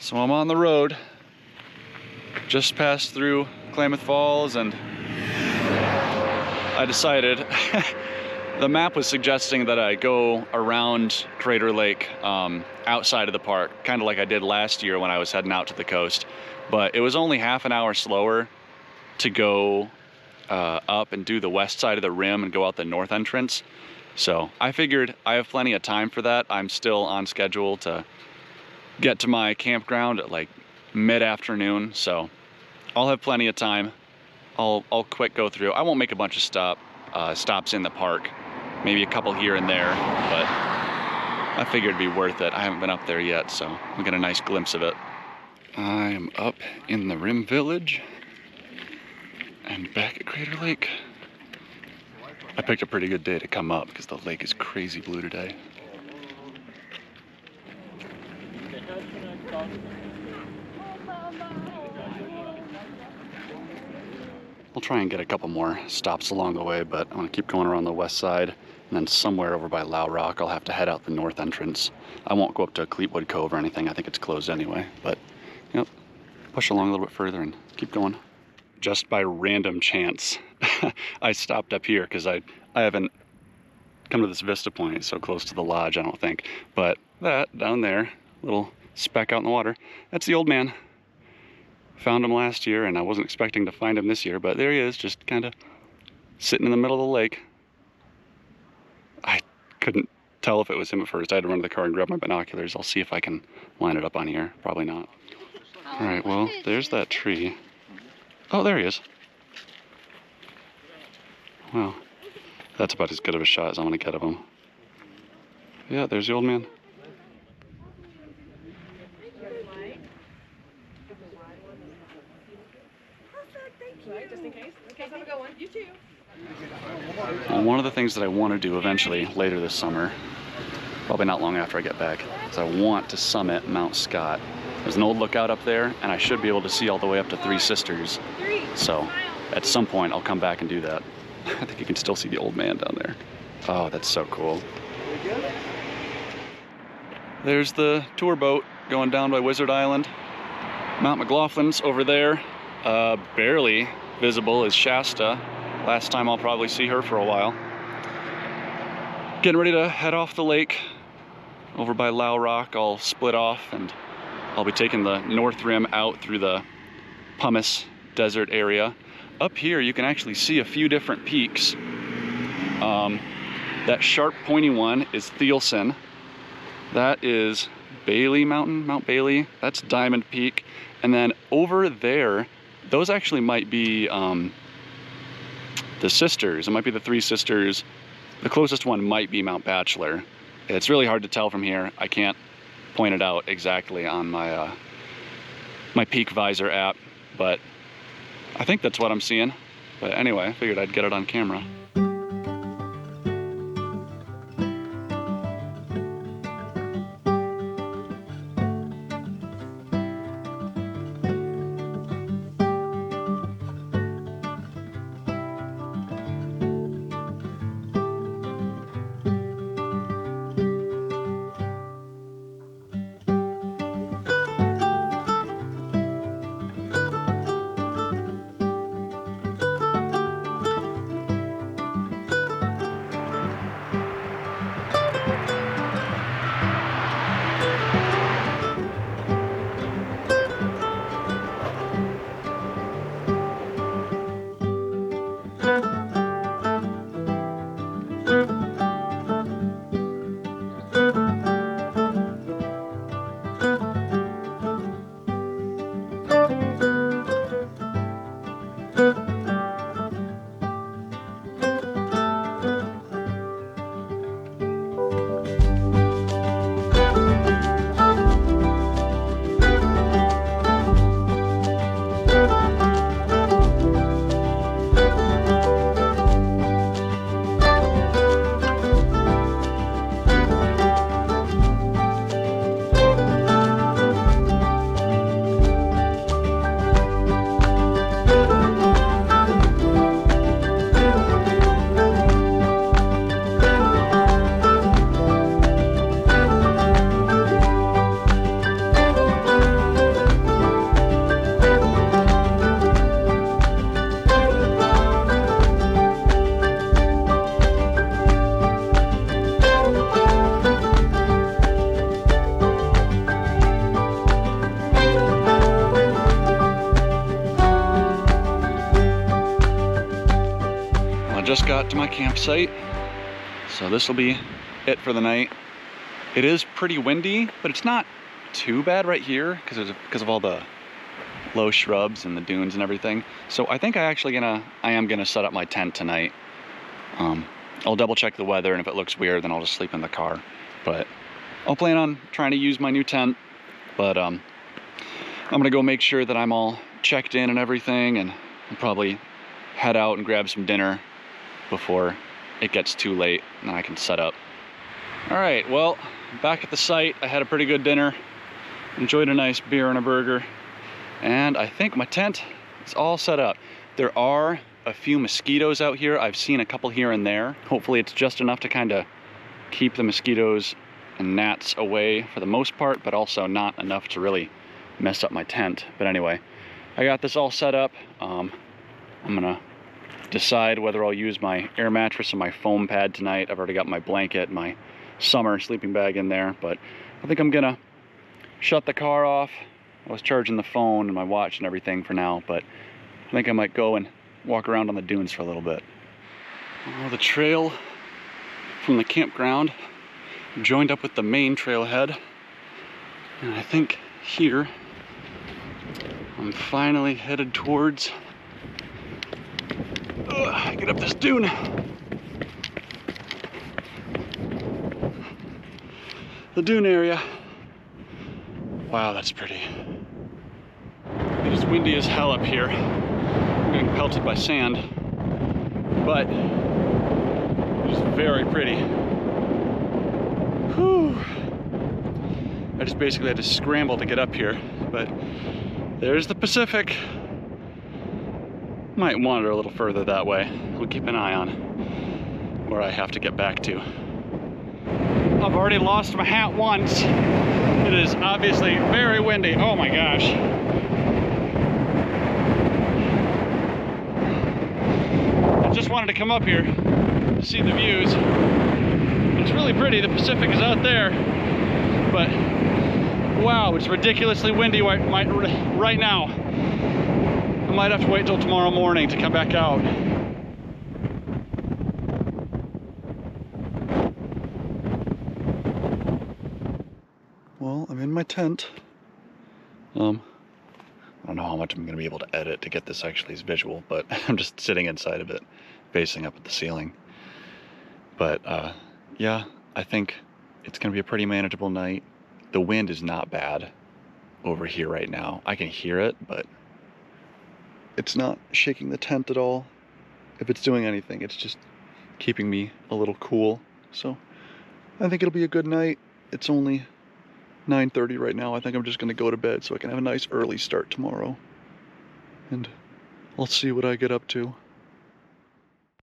So I'm on the road, just passed through Klamath Falls, and I decided the map was suggesting that I go around Crater Lake outside of the park, kind of like I did last year when I was heading out to the coast. But it was only half an hour slower to go up and do the west side of the rim and go out the north entrance. So I figured I have plenty of time for that. I'm still on schedule to get to my campground at like mid-afternoon, so I'll have plenty of time. I'll quick go through. I won't make a bunch of stops in the park, maybe a couple here and there, but I figured it'd be worth it. I haven't been up there yet, so we'll get a nice glimpse of it. I am up in the Rim Village and back at Crater Lake. I picked a pretty good day to come up because the lake is crazy blue today. I'll try and get a couple more stops along the way, but I'm gonna keep going around the west side, and then somewhere over by Low Rock, I'll have to head out the north entrance. I won't go up to Cleetwood Cove or anything. I think it's closed anyway, but yep, push along a little bit further and keep going. Just by random chance, I stopped up here because I haven't come to this vista point so close to the lodge, I don't think. But that down there, little speck out in the water, that's the old man. Found him last year, and I wasn't expecting to find him this year, but there he is, just kind of sitting in the middle of the lake. I couldn't tell if it was him at first. I had to run to the car and grab my binoculars. I'll see if I can line it up on here. Probably not. All right, well, there's that tree. Oh, there he is. Well, that's about as good of a shot as I'm gonna get of him. Yeah, there's the old man. Just in case. Okay, have a good one. You too. Well, one of the things that I want to do eventually later this summer, probably not long after I get back, is I want to summit Mount Scott. There's an old lookout up there, and I should be able to see all the way up to Three Sisters. So at some point I'll come back and do that. I think you can still see the old man down there. Oh, that's so cool. There's the tour boat going down by Wizard Island. Mount McLaughlin's over there. Barely visible is Shasta. Last time I'll probably see her for a while. Getting ready to head off the lake over by Low Rock. I'll split off and I'll be taking the north rim out through the Pumice Desert area. Up here you can actually see a few different peaks. That sharp pointy one is Thielsen. That is Bailey Mountain, Mount Bailey. That's Diamond Peak. And then over there, those actually might be the sisters. It might be the Three Sisters. The closest one might be Mount Bachelor. It's really hard to tell from here. I can't point it out exactly on my my Peak Visor app, but I think that's what I'm seeing. But anyway, I figured I'd get it on camera. just got to my campsite, so this will be it for the night. It is pretty windy, but it's not too bad right here because of all the low shrubs and the dunes and everything. So I think I am gonna set up my tent tonight. I'll double check the weather, and if it looks weird, then I'll just sleep in the car. But I'll plan on trying to use my new tent. But I'm gonna go make sure that I'm all checked in and everything, and I'll probably head out and grab some dinner before it gets too late and I can set up. All right, well, back at the site, I had a pretty good dinner, enjoyed a nice beer and a burger, and I think my tent is all set up. There are a few mosquitoes out here. I've seen a couple here and there. Hopefully it's just enough to kind of keep the mosquitoes and gnats away for the most part, but also not enough to really mess up my tent. But anyway, I got this all set up. I'm gonna decide whether I'll use my air mattress and my foam pad tonight. I've already got my blanket, my summer sleeping bag in there, but I think I'm gonna shut the car off. I was charging the phone and my watch and everything for now, but I think I might go and walk around on the dunes for a little bit. Oh, the trail from the campground joined up with the main trailhead, and I think here I'm finally headed towards get up this dune. The dune area. Wow, that's pretty. It is windy as hell up here. I'm getting pelted by sand, but it is very pretty. Whew. I just basically had to scramble to get up here, but there's the Pacific. Might wander a little further that way. We'll keep an eye on where I have to get back to. I've already lost my hat once. It is obviously very windy. Oh my gosh. I just wanted to come up here to see the views. It's really pretty. The Pacific is out there, but wow, it's ridiculously windy right now. I might have to wait till tomorrow morning to come back out. Well, I'm in my tent. I don't know how much I'm going to be able to edit to get this actually as visual, but I'm just sitting inside of it, facing up at the ceiling. But yeah, I think it's going to be a pretty manageable night. The wind is not bad over here right now. I can hear it, but it's not shaking the tent at all. If it's doing anything, it's just keeping me a little cool. So I think it'll be a good night. It's only 9:30 right now. I think I'm just gonna go to bed so I can have a nice early start tomorrow. And I'll see what I get up to.